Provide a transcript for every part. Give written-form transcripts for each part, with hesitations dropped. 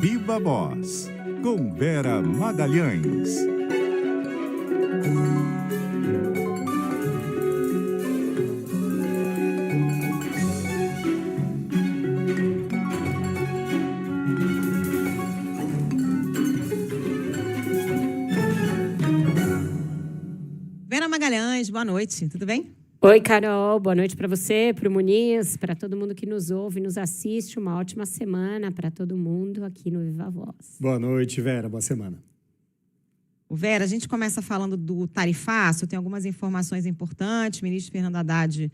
Viva Voz, com Vera Magalhães. Vera Magalhães, boa noite, tudo bem? Oi, Carol, boa noite para você, para o Muniz, para todo mundo que nos ouve, nos assiste. Uma ótima semana para todo mundo aqui no Viva Voz. Boa noite, Vera, boa semana. Vera, a gente começa falando do tarifaço, tem algumas informações importantes. O ministro Fernando Haddad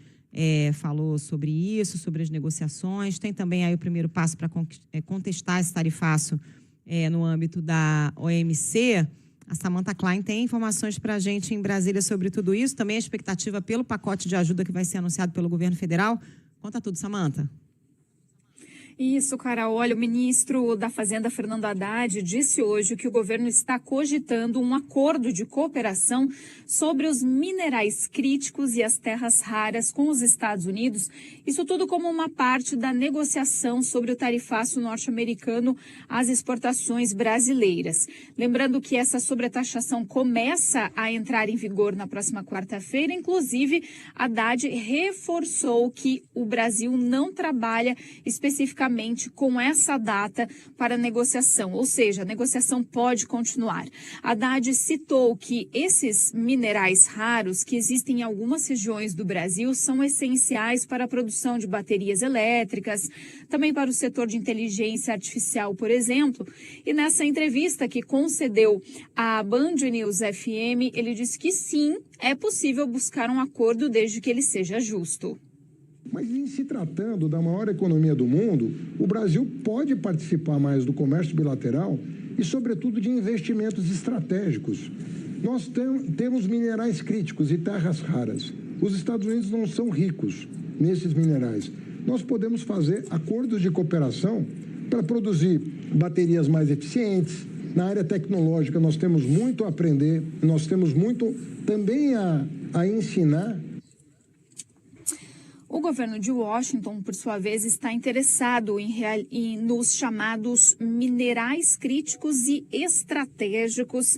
falou sobre isso, sobre as negociações. Tem também aí o primeiro passo para contestar esse tarifaço no âmbito da OMC. A Samantha Klein tem informações para a gente em Brasília sobre tudo isso. Também a expectativa pelo pacote de ajuda que vai ser anunciado pelo governo federal. Conta tudo, Samantha. Isso, Carol. Olha, o ministro da Fazenda, Fernando Haddad, disse hoje que o governo está cogitando um acordo de cooperação sobre os minerais críticos e as terras raras com os Estados Unidos. Isso tudo como uma parte da negociação sobre o tarifaço norte-americano às exportações brasileiras. Lembrando que essa sobretaxação começa a entrar em vigor na próxima quarta-feira. Inclusive, Haddad reforçou que o Brasil não trabalha especificamente com essa data para negociação, ou seja, a negociação pode continuar. Haddad citou que esses minerais raros que existem em algumas regiões do Brasil são essenciais para a produção de baterias elétricas, também para o setor de inteligência artificial, por exemplo. E nessa entrevista que concedeu à Band News FM, ele disse que sim, é possível buscar um acordo desde que ele seja justo. Mas em se tratando da maior economia do mundo, o Brasil pode participar mais do comércio bilateral e, sobretudo, de investimentos estratégicos. Nós temos minerais críticos e terras raras. Os Estados Unidos não são ricos nesses minerais. Nós podemos fazer acordos de cooperação para produzir baterias mais eficientes. Na área tecnológica, nós temos muito a aprender, nós temos muito também a ensinar. O governo de Washington, por sua vez, está interessado nos chamados minerais críticos e estratégicos,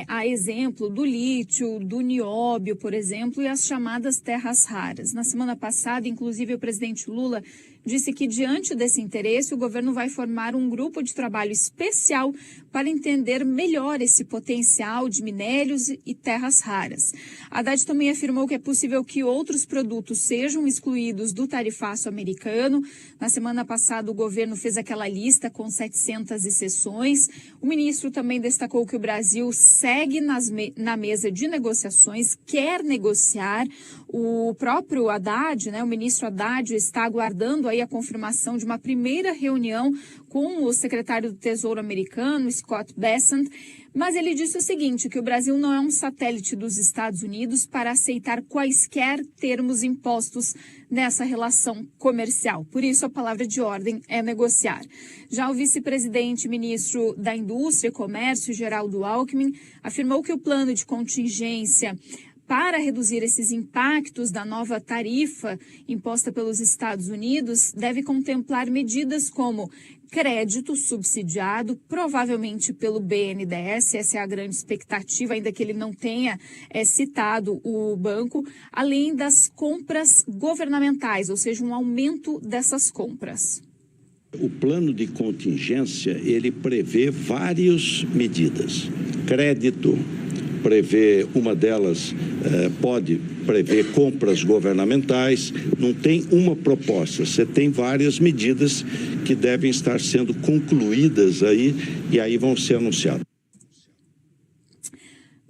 a exemplo do lítio, do nióbio, por exemplo, e as chamadas terras raras. Na semana passada, inclusive, o presidente Lula disse que, diante desse interesse, o governo vai formar um grupo de trabalho especial para entender melhor esse potencial de minérios e terras raras. Haddad também afirmou que é possível que outros produtos sejam excluídos do tarifaço americano. Na semana passada, o governo fez aquela lista com 700 exceções. O ministro também destacou que o Brasil segue na mesa de negociações, quer negociar. O próprio Haddad, o ministro Haddad, está aguardando aí a confirmação de uma primeira reunião com o secretário do Tesouro americano, Scott Bessent, mas ele disse o seguinte, que o Brasil não é um satélite dos Estados Unidos para aceitar quaisquer termos impostos nessa relação comercial. Por isso, a palavra de ordem é negociar. Já o vice-presidente ministro da Indústria e Comércio, Geraldo Alckmin, afirmou que o plano de contingência para reduzir esses impactos da nova tarifa imposta pelos Estados Unidos deve contemplar medidas como crédito subsidiado, provavelmente pelo BNDES, essa é a grande expectativa, ainda que ele não tenha citado o banco, além das compras governamentais, ou seja, um aumento dessas compras. O plano de contingência, ele prevê várias medidas. Crédito, prevê, uma delas pode prever compras governamentais, não tem uma proposta, você tem várias medidas que devem estar sendo concluídas aí e aí vão ser anunciadas.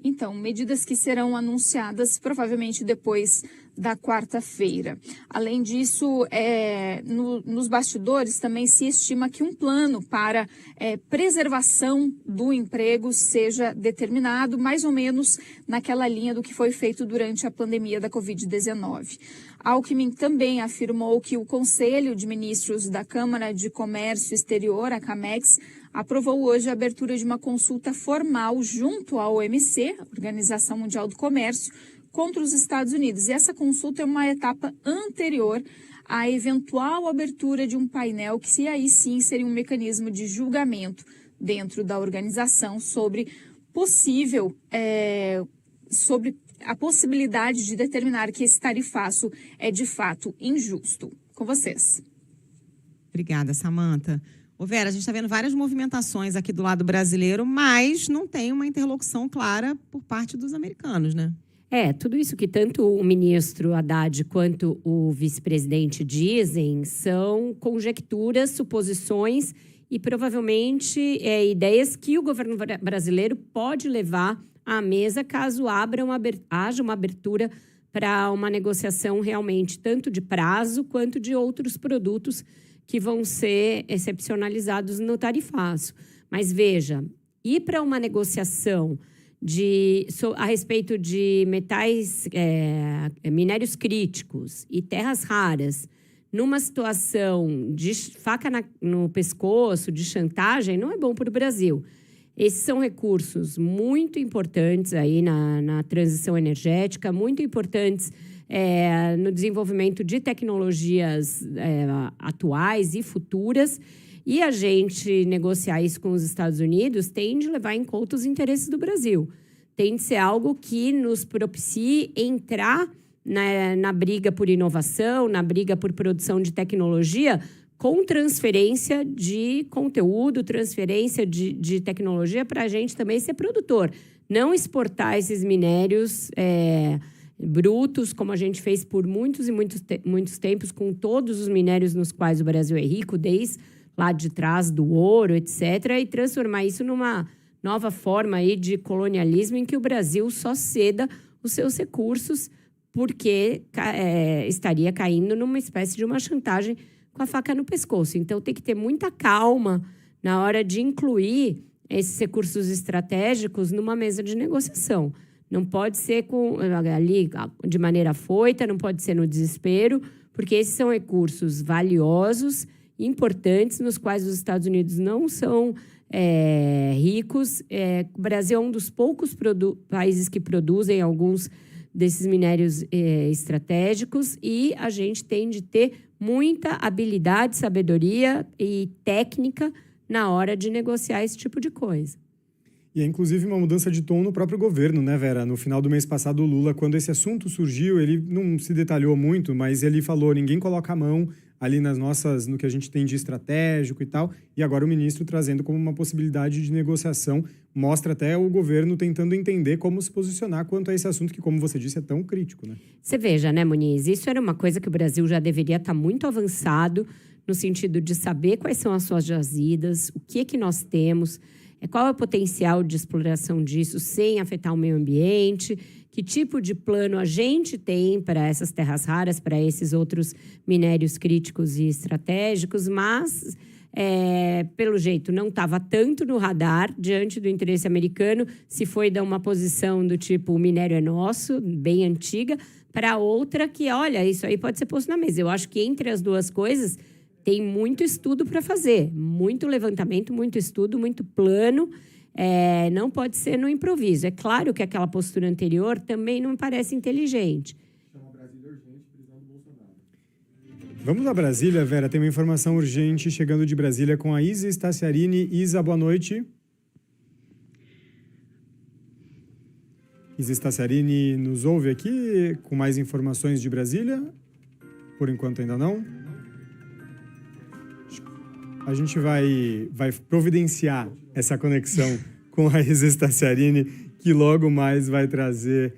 Então, medidas que serão anunciadas provavelmente depois da quarta-feira. Além disso, nos bastidores também se estima que um plano para preservação do emprego seja determinado, mais ou menos naquela linha do que foi feito durante a pandemia da Covid-19. Alckmin também afirmou que o Conselho de Ministros da Câmara de Comércio Exterior, a CAMEX, aprovou hoje a abertura de uma consulta formal junto à OMC, Organização Mundial do Comércio, contra os Estados Unidos. E essa consulta é uma etapa anterior a eventual abertura de um painel, que aí sim seria um mecanismo de julgamento dentro da organização sobre sobre a possibilidade de determinar que esse tarifaço é de fato injusto. Com vocês. Obrigada, Samantha. Ô Vera, a gente está vendo várias movimentações aqui do lado brasileiro, mas não tem uma interlocução clara por parte dos americanos, né? Tudo isso que tanto o ministro Haddad quanto o vice-presidente dizem são conjecturas, suposições e provavelmente ideias que o governo brasileiro pode levar à mesa caso haja uma abertura para uma negociação realmente tanto de prazo quanto de outros produtos que vão ser excepcionalizados no tarifaço. Mas veja, ir para uma negociação a respeito de metais, minérios críticos e terras raras, numa situação de faca no pescoço, de chantagem, não é bom para o Brasil. Esses são recursos muito importantes aí na transição energética, muito importantes no desenvolvimento de tecnologias atuais e futuras. E a gente negociar isso com os Estados Unidos tem de levar em conta os interesses do Brasil. Tem de ser algo que nos propicie entrar na briga por inovação, na briga por produção de tecnologia, com transferência de conteúdo, transferência de tecnologia para a gente também ser produtor. Não exportar esses minérios brutos, como a gente fez por muitos e muitos tempos, com todos os minérios nos quais o Brasil é rico, desde lá de trás do ouro, etc., e transformar isso numa nova forma aí de colonialismo em que o Brasil só ceda os seus recursos porque estaria caindo numa espécie de uma chantagem com a faca no pescoço. Então, tem que ter muita calma na hora de incluir esses recursos estratégicos numa mesa de negociação. Não pode ser ali de maneira afoita, não pode ser no desespero, porque esses são recursos valiosos, importantes, nos quais os Estados Unidos não são ricos. O Brasil é um dos poucos países que produzem alguns desses minérios estratégicos e a gente tem de ter muita habilidade, sabedoria e técnica na hora de negociar esse tipo de coisa. E é, inclusive, uma mudança de tom no próprio governo, né, Vera? No final do mês passado, o Lula, quando esse assunto surgiu, ele não se detalhou muito, mas ele falou, ninguém coloca a mão ali no que a gente tem de estratégico e tal, e agora o ministro trazendo como uma possibilidade de negociação, mostra até o governo tentando entender como se posicionar quanto a esse assunto que, como você disse, é tão crítico, né? Você veja, né, Muniz? Isso era uma coisa que o Brasil já deveria estar muito avançado no sentido de saber quais são as suas jazidas, o que nós temos, qual é o potencial de exploração disso sem afetar o meio ambiente, que tipo de plano a gente tem para essas terras raras, para esses outros minérios críticos e estratégicos, mas, pelo jeito, não estava tanto no radar diante do interesse americano, se foi dar uma posição do tipo o minério é nosso, bem antiga, para outra que, olha, isso aí pode ser posto na mesa. Eu acho que entre as duas coisas tem muito estudo para fazer, muito levantamento, muito estudo, muito plano. Não pode ser no improviso. É claro que aquela postura anterior também não me parece inteligente. Vamos a Brasília, Vera. Tem uma informação urgente chegando de Brasília com a Isa Staciarini. Isa, boa noite. Isa Staciarini nos ouve aqui com mais informações de Brasília? Por enquanto ainda não. A gente vai providenciar essa conexão com a Isa Staciarini, que logo mais vai trazer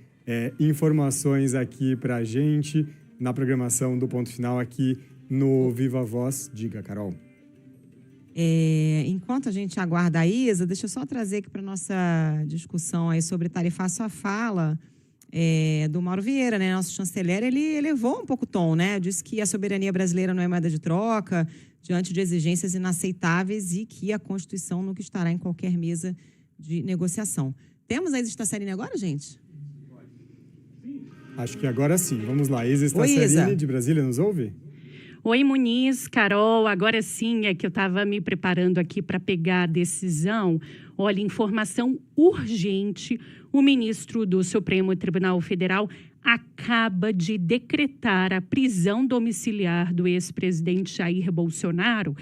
informações aqui para a gente na programação do Ponto Final aqui no Viva Voz. Diga, Carol. Enquanto a gente aguarda a Isa, deixa eu só trazer aqui para a nossa discussão aí sobre tarifaço a fala do Mauro Vieira, né? Nosso chanceler, ele elevou um pouco o tom, né? Disse que a soberania brasileira não é moeda de troca, diante de exigências inaceitáveis e que a Constituição nunca estará em qualquer mesa de negociação. Temos a Isa Staciarini agora, gente? Acho que agora sim. Vamos lá. Isa Staciarini, de Brasília, nos ouve? Oi, Muniz, Carol. Agora sim é que eu estava me preparando aqui para pegar a decisão. Olha, informação urgente. O ministro do Supremo Tribunal Federal acaba de decretar a prisão domiciliar do ex-presidente Jair Bolsonaro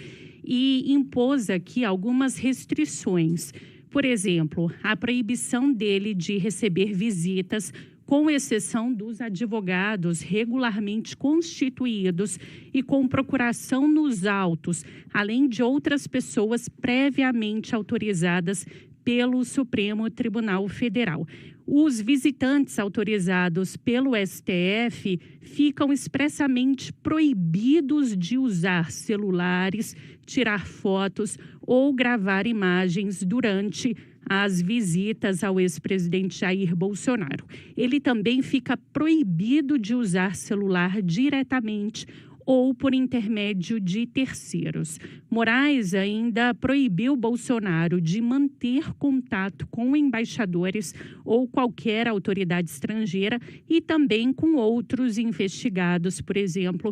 e impôs aqui algumas restrições. Por exemplo, a proibição dele de receber visitas, com exceção dos advogados regularmente constituídos e com procuração nos autos, além de outras pessoas previamente autorizadas pelo Supremo Tribunal Federal. Os visitantes autorizados pelo STF ficam expressamente proibidos de usar celulares, tirar fotos ou gravar imagens durante as visitas ao ex-presidente Jair Bolsonaro. Ele também fica proibido de usar celular diretamente ou por intermédio de terceiros. Moraes ainda proibiu Bolsonaro de manter contato com embaixadores ou qualquer autoridade estrangeira e também com outros investigados, por exemplo,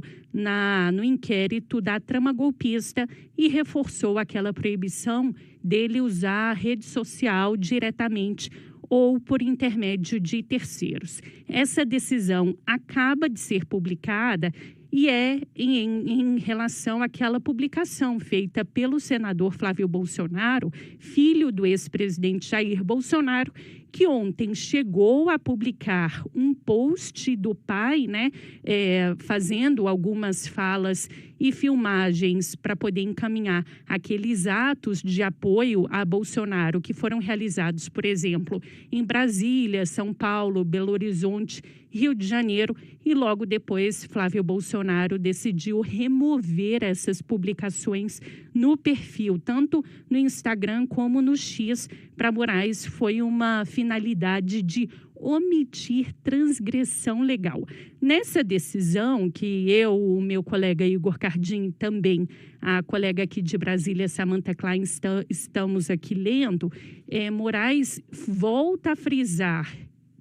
no inquérito da trama golpista, e reforçou aquela proibição dele usar a rede social diretamente ou por intermédio de terceiros. Essa decisão acaba de ser publicada e é em relação àquela publicação feita pelo senador Flávio Bolsonaro, filho do ex-presidente Jair Bolsonaro, que ontem chegou a publicar um post do pai, fazendo algumas falas e filmagens para poder encaminhar aqueles atos de apoio a Bolsonaro que foram realizados, por exemplo, em Brasília, São Paulo, Belo Horizonte, Rio de Janeiro, e logo depois Flávio Bolsonaro decidiu remover essas publicações no perfil, tanto no Instagram como no X. Para Moraes foi uma finalidade de omitir transgressão legal. Nessa decisão, que eu, o meu colega Igor Cardim, também a colega aqui de Brasília, Samantha Klein, estamos aqui lendo, Moraes volta a frisar,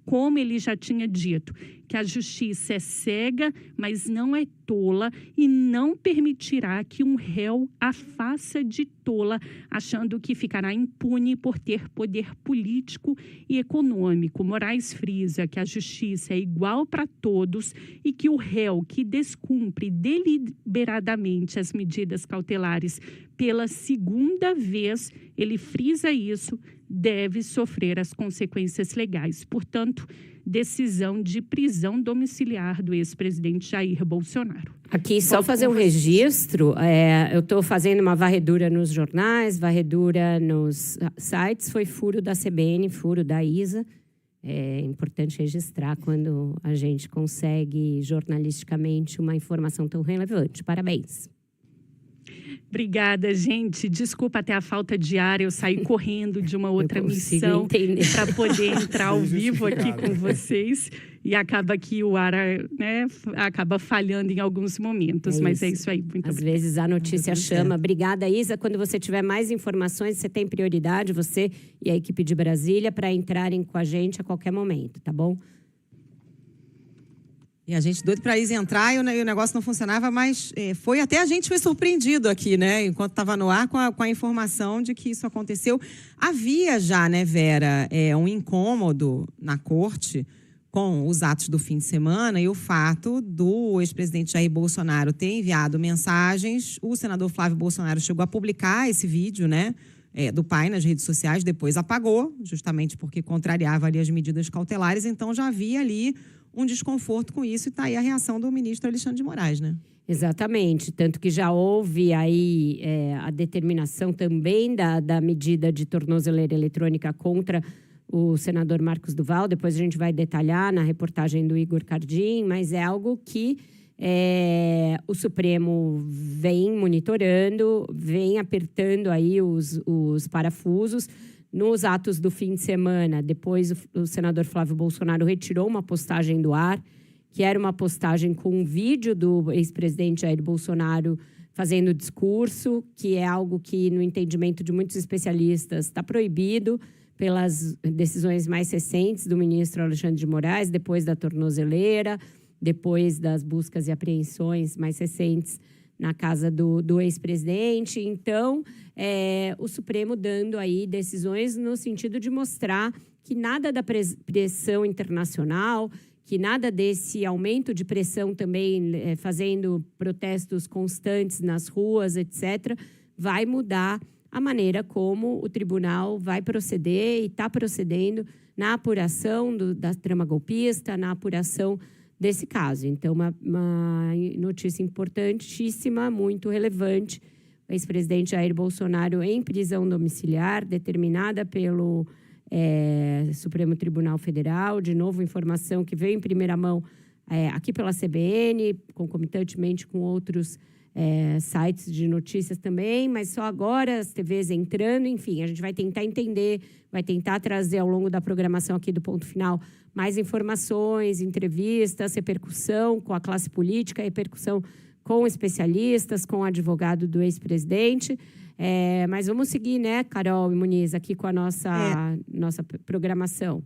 como ele já tinha dito, que a justiça é cega, mas não é tola, e não permitirá que um réu a faça de tola, achando que ficará impune por ter poder político e econômico. Moraes frisa que a justiça é igual para todos e que o réu que descumpre deliberadamente as medidas cautelares pela segunda vez, ele frisa isso, deve sofrer as consequências legais. Portanto, decisão de prisão domiciliar do ex-presidente Jair Bolsonaro. Aqui, só fazer um registro, eu estou fazendo uma varredura nos jornais, varredura nos sites, foi furo da CBN, furo da ISA. É importante registrar quando a gente consegue jornalisticamente uma informação tão relevante. Parabéns. Obrigada, gente. Desculpa até a falta de ar, eu saí correndo de uma outra missão para poder entrar ao vivo aqui com vocês. E acaba que o ar acaba falhando em alguns momentos, mas é isso aí. Muito Às obrigada. vezes a notícia chama. Obrigada, Isa. Quando você tiver mais informações, você tem prioridade, você e a equipe de Brasília, para entrarem com a gente a qualquer momento, tá bom? E a gente doido para a Isa entrar e o negócio não funcionava, mas até a gente foi surpreendido aqui, né? Enquanto estava no ar, com a informação de que isso aconteceu. Havia já, né, Vera, um incômodo na corte com os atos do fim de semana e o fato do ex-presidente Jair Bolsonaro ter enviado mensagens. O senador Flávio Bolsonaro chegou a publicar esse vídeo, né, do pai nas redes sociais, depois apagou, justamente porque contrariava ali as medidas cautelares. Então já havia ali um desconforto com isso, e está aí a reação do ministro Alexandre de Moraes, né? Exatamente, tanto que já houve aí a determinação também da medida de tornozeleira eletrônica contra o senador Marcos Duval. Depois a gente vai detalhar na reportagem do Igor Cardim, mas é algo que o Supremo vem monitorando, vem apertando aí os parafusos. Nos atos do fim de semana, depois o senador Flávio Bolsonaro retirou uma postagem do ar, que era uma postagem com um vídeo do ex-presidente Jair Bolsonaro fazendo discurso, que é algo que, no entendimento de muitos especialistas, está proibido pelas decisões mais recentes do ministro Alexandre de Moraes, depois da tornozeleira, depois das buscas e apreensões mais recentes na casa do ex-presidente. Então, o Supremo dando aí decisões no sentido de mostrar que nada da pressão internacional, que nada desse aumento de pressão também, fazendo protestos constantes nas ruas, etc., vai mudar a maneira como o tribunal vai proceder e está procedendo na apuração da trama golpista, na apuração desse caso. Então, uma notícia importantíssima, muito relevante. O ex-presidente Jair Bolsonaro em prisão domiciliar, determinada pelo Supremo Tribunal Federal. De novo, informação que veio em primeira mão aqui pela CBN, concomitantemente com outros sites de notícias também, mas só agora as TVs entrando. Enfim, a gente vai tentar entender, vai tentar trazer ao longo da programação aqui do Ponto Final mais informações, entrevistas, repercussão com a classe política, repercussão com especialistas, com o advogado do ex-presidente. Mas vamos seguir, né, Carol e Muniz, aqui com a nossa programação.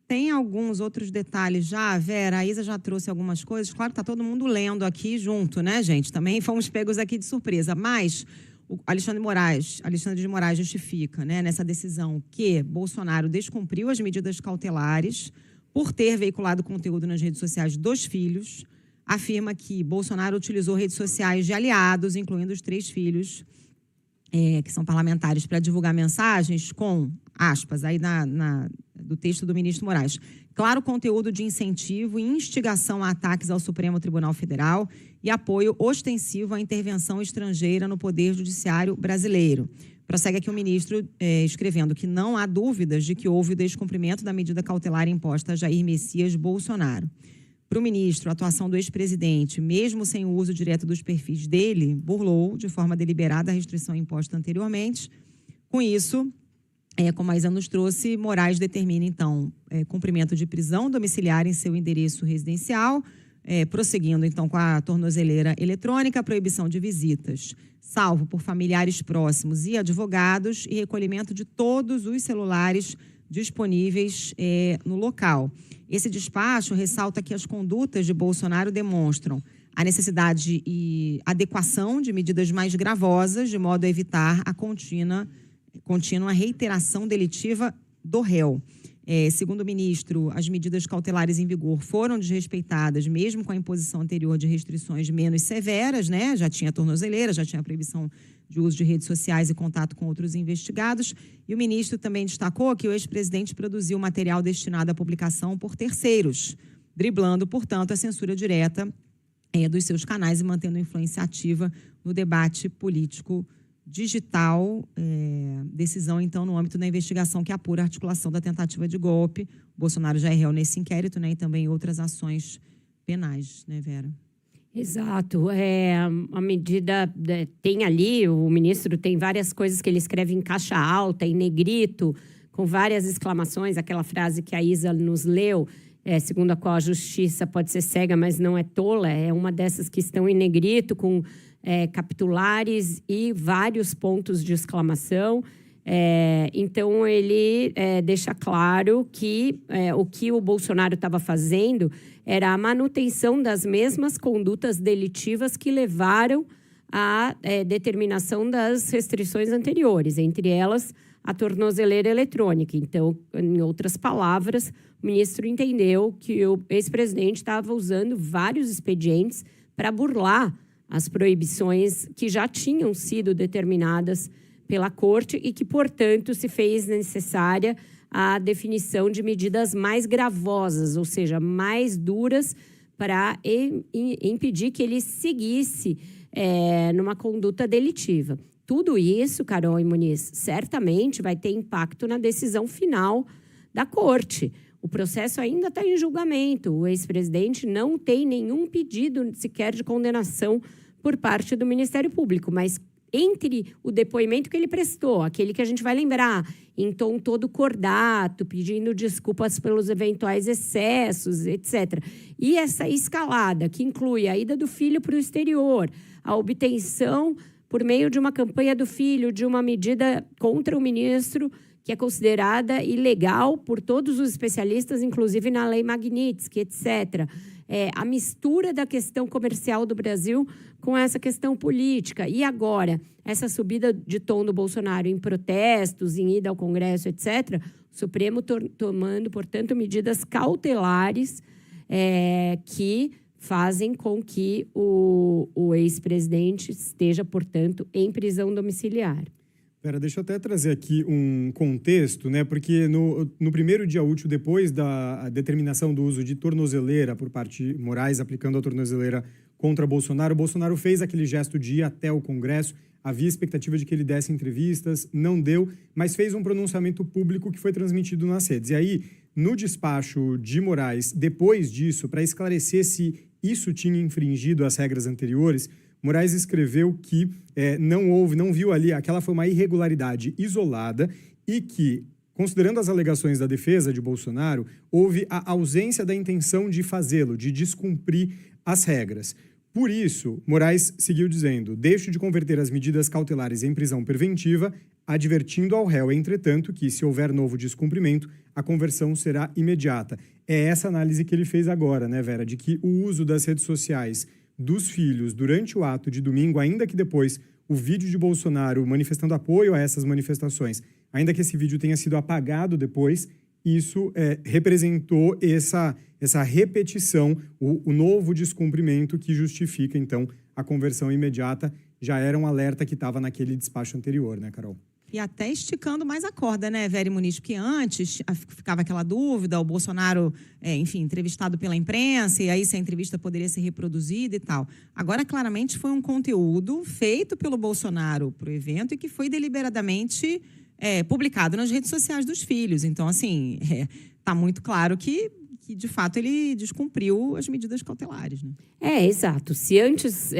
Tem alguns outros detalhes já, Vera. A Isa já trouxe algumas coisas. Claro que está todo mundo lendo aqui junto, né, gente? Também fomos pegos aqui de surpresa. Mas o Alexandre de Moraes justifica, né, nessa decisão que Bolsonaro descumpriu as medidas cautelares por ter veiculado conteúdo nas redes sociais dos filhos. Afirma que Bolsonaro utilizou redes sociais de aliados, incluindo os 3 filhos, que são parlamentares, para divulgar mensagens com, aspas, aí do texto do ministro Moraes, claro conteúdo de incentivo e instigação a ataques ao Supremo Tribunal Federal e apoio ostensivo à intervenção estrangeira no Poder Judiciário brasileiro. Prossegue aqui o ministro escrevendo que não há dúvidas de que houve o descumprimento da medida cautelar imposta a Jair Messias Bolsonaro. Para o ministro, a atuação do ex-presidente, mesmo sem o uso direto dos perfis dele, burlou de forma deliberada a restrição imposta anteriormente. Com isso, como a Isa nos trouxe, Moraes determina, então, cumprimento de prisão domiciliar em seu endereço residencial, prosseguindo, então, com a tornozeleira eletrônica, proibição de visitas, salvo por familiares próximos e advogados, e recolhimento de todos os celulares disponíveis no local. Esse despacho ressalta que as condutas de Bolsonaro demonstram a necessidade e adequação de medidas mais gravosas, de modo a evitar a contínua reiteração delitiva do réu. Segundo o ministro, as medidas cautelares em vigor foram desrespeitadas, mesmo com a imposição anterior de restrições menos severas, né? Já tinha tornozeleira, já tinha a proibição de uso de redes sociais e contato com outros investigados. E o ministro também destacou que o ex-presidente produziu material destinado à publicação por terceiros, driblando, portanto, a censura direta dos seus canais e mantendo influência ativa no debate político digital. Decisão, então, no âmbito da investigação que apura a articulação da tentativa de golpe. O Bolsonaro já é réu nesse inquérito, né, e também outras ações penais, né, Vera? Exato. A medida tem ali, o ministro tem várias coisas que ele escreve em caixa alta, em negrito, com várias exclamações, aquela frase que a Isa nos leu, segundo a qual a justiça pode ser cega, mas não é tola, é uma dessas que estão em negrito, com capitulares e vários pontos de exclamação. Então, ele deixa claro que o que o Bolsonaro estava fazendo era a manutenção das mesmas condutas delitivas que levaram à determinação das restrições anteriores, entre elas a tornozeleira eletrônica. Então, em outras palavras, o ministro entendeu que o ex-presidente estava usando vários expedientes para burlar as proibições que já tinham sido determinadas pela Corte e que, portanto, se fez necessária a definição de medidas mais gravosas, ou seja, mais duras, para impedir que ele seguisse numa conduta delitiva. Tudo isso, Carol e Muniz, certamente vai ter impacto na decisão final da Corte. O processo ainda está em julgamento. O ex-presidente não tem nenhum pedido sequer de condenação por parte do Ministério Público, mas entre o depoimento que ele prestou, aquele que a gente vai lembrar, em tom todo cordato, pedindo desculpas pelos eventuais excessos, etc. E essa escalada, que inclui a ida do filho para o exterior, a obtenção, por meio de uma campanha do filho, de uma medida contra o ministro, que é considerada ilegal por todos os especialistas, inclusive na Lei Magnitsky, etc. A mistura da questão comercial do Brasil com essa questão política. E agora, essa subida de tom do Bolsonaro em protestos, em ida ao Congresso, etc., o Supremo tomando, portanto, medidas cautelares que fazem com que o ex-presidente esteja, portanto, em prisão domiciliar. Pera, deixa eu até trazer aqui um contexto, né? Porque no primeiro dia útil, depois da determinação do uso de tornozeleira por parte de Moraes, aplicando a tornozeleira contra Bolsonaro, Bolsonaro fez aquele gesto de ir até o Congresso. Havia expectativa de que ele desse entrevistas, não deu, mas fez um pronunciamento público que foi transmitido nas redes. E aí, no despacho de Moraes, depois disso, para esclarecer se isso tinha infringido as regras anteriores, Moraes escreveu que não viu ali, aquela foi uma irregularidade isolada e que, considerando as alegações da defesa de Bolsonaro, houve a ausência da intenção de fazê-lo, de descumprir as regras. Por isso, Moraes seguiu dizendo: deixo de converter as medidas cautelares em prisão preventiva, advertindo ao réu, entretanto, que, se houver novo descumprimento, a conversão será imediata. É essa análise que ele fez agora, né, Vera, de que o uso das redes sociais dos filhos durante o ato de domingo, ainda que depois o vídeo de Bolsonaro manifestando apoio a essas manifestações, ainda que esse vídeo tenha sido apagado depois, isso representou essa repetição, o novo descumprimento que justifica, então, a conversão imediata. Já era um alerta que estava naquele despacho anterior, né, Carol? E até esticando mais a corda, né, Vera e Muniz? Porque antes ficava aquela dúvida, o Bolsonaro, entrevistado pela imprensa, e aí se a entrevista poderia ser reproduzida e tal. Agora, claramente, foi um conteúdo feito pelo Bolsonaro para o evento e que foi deliberadamente publicado nas redes sociais dos filhos. Então, assim, está muito claro que, de fato, ele descumpriu as medidas cautelares, né? Exato. Se antes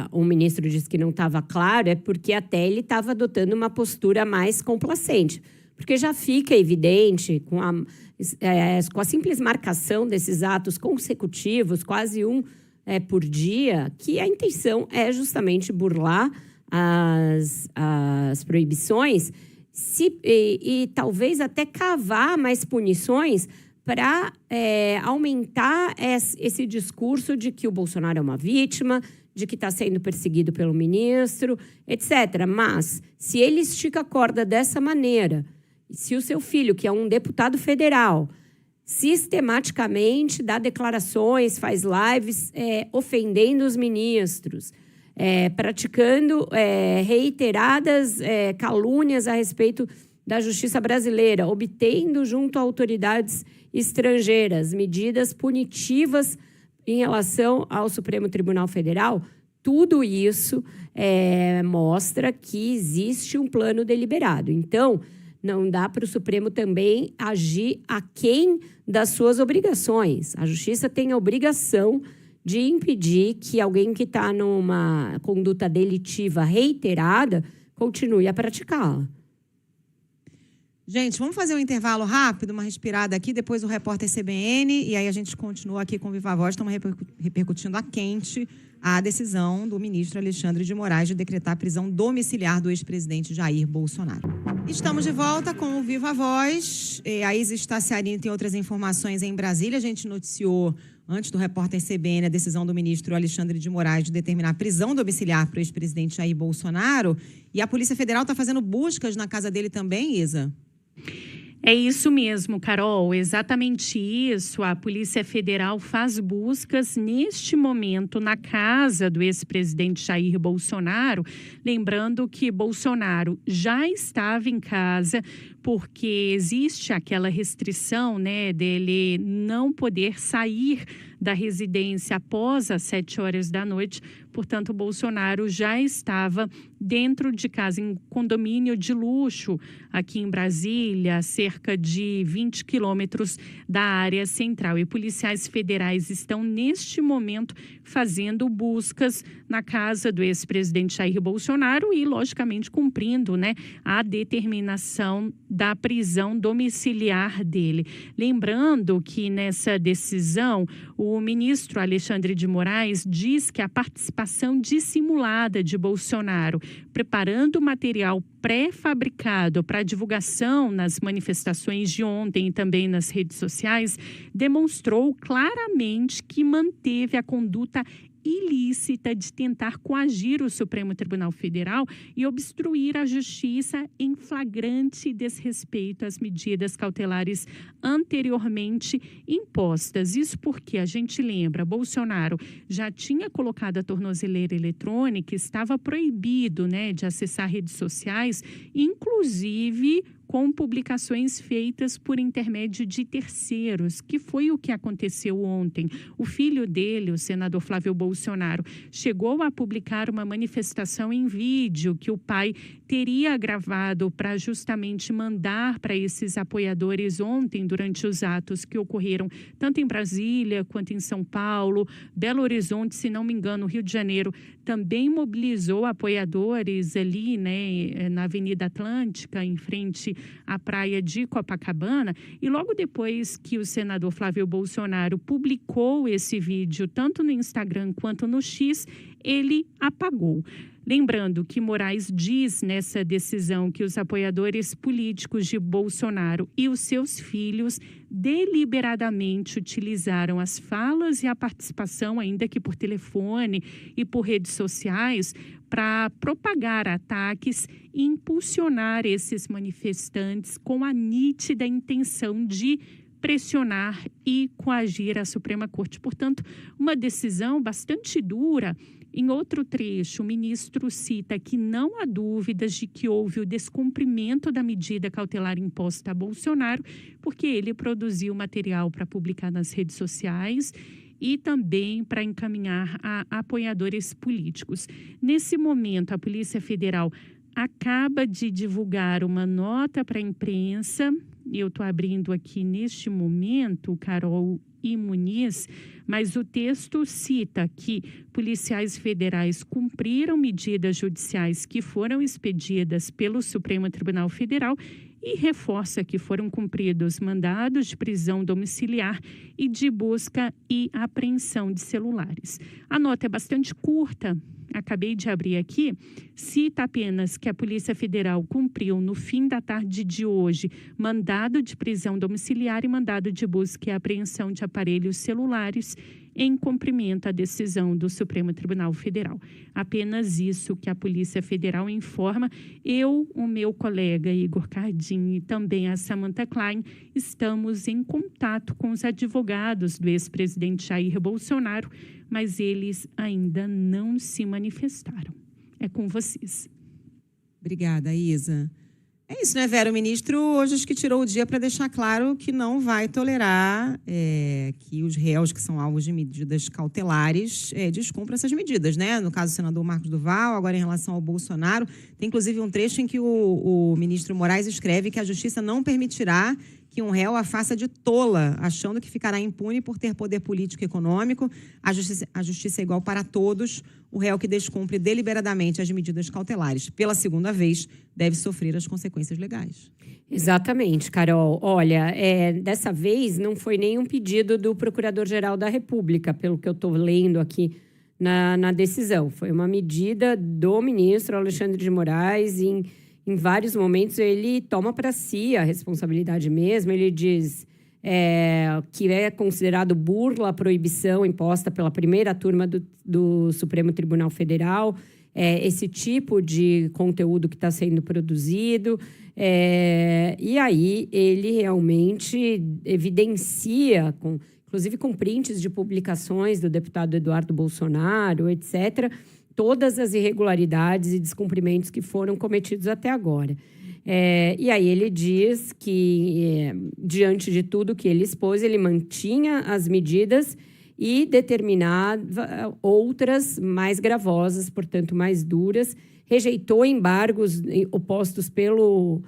o ministro disse que não estava claro, é porque até ele estava adotando uma postura mais complacente. Porque já fica evidente, com a simples marcação desses atos consecutivos, quase um por dia, que a intenção é justamente burlar as proibições e talvez até cavar mais punições para aumentar esse discurso de que o Bolsonaro é uma vítima, de que está sendo perseguido pelo ministro, etc. Mas, se ele estica a corda dessa maneira, se o seu filho, que é um deputado federal, sistematicamente dá declarações, faz lives ofendendo os ministros, praticando reiteradas calúnias a respeito da justiça brasileira, obtendo junto a autoridades estrangeiras medidas punitivas em relação ao Supremo Tribunal Federal, tudo isso mostra que existe um plano deliberado. Então, não dá para o Supremo também agir aquém das suas obrigações. A Justiça tem a obrigação de impedir que alguém que está numa conduta delitiva reiterada continue a praticá-la. Gente, vamos fazer um intervalo rápido, uma respirada aqui, depois o repórter CBN, e aí a gente continua aqui com Viva Voz. Estamos repercutindo a quente a decisão do ministro Alexandre de Moraes de decretar a prisão domiciliar do ex-presidente Jair Bolsonaro. Estamos de volta com o Viva Voz. A Isis Tassiarini tem outras informações em Brasília. A gente noticiou, antes do repórter CBN, a decisão do ministro Alexandre de Moraes de determinar a prisão domiciliar para o ex-presidente Jair Bolsonaro. E a Polícia Federal está fazendo buscas na casa dele também, Isa? É isso mesmo, Carol, exatamente isso. A Polícia Federal faz buscas neste momento na casa do ex-presidente Jair Bolsonaro, lembrando que Bolsonaro já estava em casa porque existe aquela restrição, né, dele não poder sair da residência após as 7 horas da noite. Portanto, Bolsonaro já estava dentro de casa, em condomínio de luxo aqui em Brasília, a cerca de 20 quilômetros da área central. E policiais federais estão, neste momento, fazendo buscas na casa do ex-presidente Jair Bolsonaro e, logicamente, cumprindo, né, a determinação da prisão domiciliar dele. Lembrando que, nessa decisão, o ministro Alexandre de Moraes diz que a participação dissimulada de Bolsonaro, preparando material pré-fabricado para divulgação nas manifestações de ontem e também nas redes sociais, demonstrou claramente que manteve a conduta ilícita de tentar coagir o Supremo Tribunal Federal e obstruir a justiça em flagrante desrespeito às medidas cautelares anteriormente impostas. Isso porque, a gente lembra, Bolsonaro já tinha colocado a tornozeleira eletrônica, estava proibido, né, de acessar redes sociais, inclusive com publicações feitas por intermédio de terceiros, que foi o que aconteceu ontem. O filho dele, o senador Flávio Bolsonaro, chegou a publicar uma manifestação em vídeo que o pai teria gravado para justamente mandar para esses apoiadores ontem, durante os atos que ocorreram tanto em Brasília quanto em São Paulo. Belo Horizonte, se não me engano, Rio de Janeiro também mobilizou apoiadores ali, né, na Avenida Atlântica, em frente à praia de Copacabana. E logo depois que o senador Flávio Bolsonaro publicou esse vídeo, tanto no Instagram quanto no X, ele apagou. Lembrando que Moraes diz nessa decisão que os apoiadores políticos de Bolsonaro e os seus filhos deliberadamente utilizaram as falas e a participação, ainda que por telefone e por redes sociais, para propagar ataques e impulsionar esses manifestantes com a nítida intenção de pressionar e coagir a Suprema Corte. Portanto, uma decisão bastante dura. Em outro trecho, o ministro cita que não há dúvidas de que houve o descumprimento da medida cautelar imposta a Bolsonaro, porque ele produziu material para publicar nas redes sociais e também para encaminhar a apoiadores políticos. Nesse momento, a Polícia Federal acaba de divulgar uma nota para a imprensa. Eu estou abrindo aqui neste momento, Carol e Muniz, mas o texto cita que policiais federais cumpriram medidas judiciais que foram expedidas pelo Supremo Tribunal Federal e reforça que foram cumpridos mandados de prisão domiciliar e de busca e apreensão de celulares. A nota é bastante curta, acabei de abrir aqui, cita apenas que a Polícia Federal cumpriu no fim da tarde de hoje mandado de prisão domiciliar e mandado de busca e apreensão de aparelhos celulares em cumprimento à decisão do Supremo Tribunal Federal. Apenas isso que a Polícia Federal informa. Eu, o meu colega Igor Cardim e também a Samantha Klein estamos em contato com os advogados do ex-presidente Jair Bolsonaro, mas eles ainda não se manifestaram. É com vocês. Obrigada, Isa. É isso, né, Vera? O ministro hoje acho que tirou o dia para deixar claro que não vai tolerar que os réus que são alvos de medidas cautelares descumpram essas medidas, né? No caso do senador Marcos Duval, agora em relação ao Bolsonaro. Tem, inclusive, um trecho em que o ministro Moraes escreve que a justiça não permitirá que um réu a faça de tola, achando que ficará impune por ter poder político e econômico. A justiça é igual para todos. O réu que descumpre deliberadamente as medidas cautelares pela segunda vez deve sofrer as consequências legais. Exatamente, Carol. Olha, dessa vez não foi nenhum pedido do Procurador-Geral da República, pelo que eu estou lendo aqui na decisão. Foi uma medida do ministro Alexandre de Moraes. Em vários momentos ele toma para si a responsabilidade mesmo. Ele diz que é considerado burla a proibição imposta pela primeira turma do Supremo Tribunal Federal, esse tipo de conteúdo que está sendo produzido. E aí ele realmente evidencia, inclusive com prints de publicações do deputado Eduardo Bolsonaro, etc., todas as irregularidades e descumprimentos que foram cometidos até agora. E aí ele diz que, diante de tudo que ele expôs, ele mantinha as medidas e determinava outras mais gravosas, portanto, mais duras, rejeitou embargos opostos pelos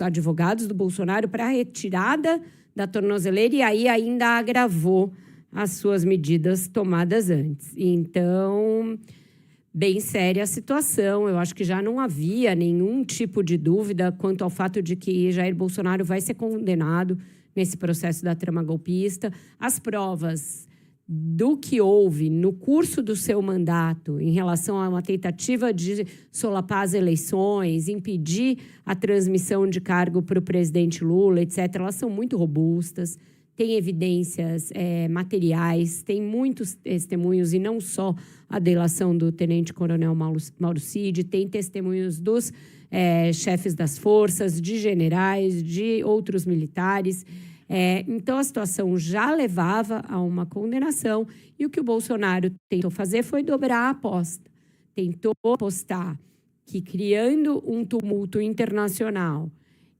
advogados do Bolsonaro para a retirada da tornozeleira e aí ainda agravou as suas medidas tomadas antes. Então, bem séria a situação. Eu acho que já não havia nenhum tipo de dúvida quanto ao fato de que Jair Bolsonaro vai ser condenado nesse processo da trama golpista. As provas do que houve no curso do seu mandato em relação a uma tentativa de solapar as eleições, impedir a transmissão de cargo para o presidente Lula, etc., elas são muito robustas. tem evidências materiais, tem muitos testemunhos, e não só a delação do tenente-coronel Mauro Cid, tem testemunhos dos chefes das forças, de generais, de outros militares. Então, a situação já levava a uma condenação, e o que o Bolsonaro tentou fazer foi dobrar a aposta. Tentou apostar que, criando um tumulto internacional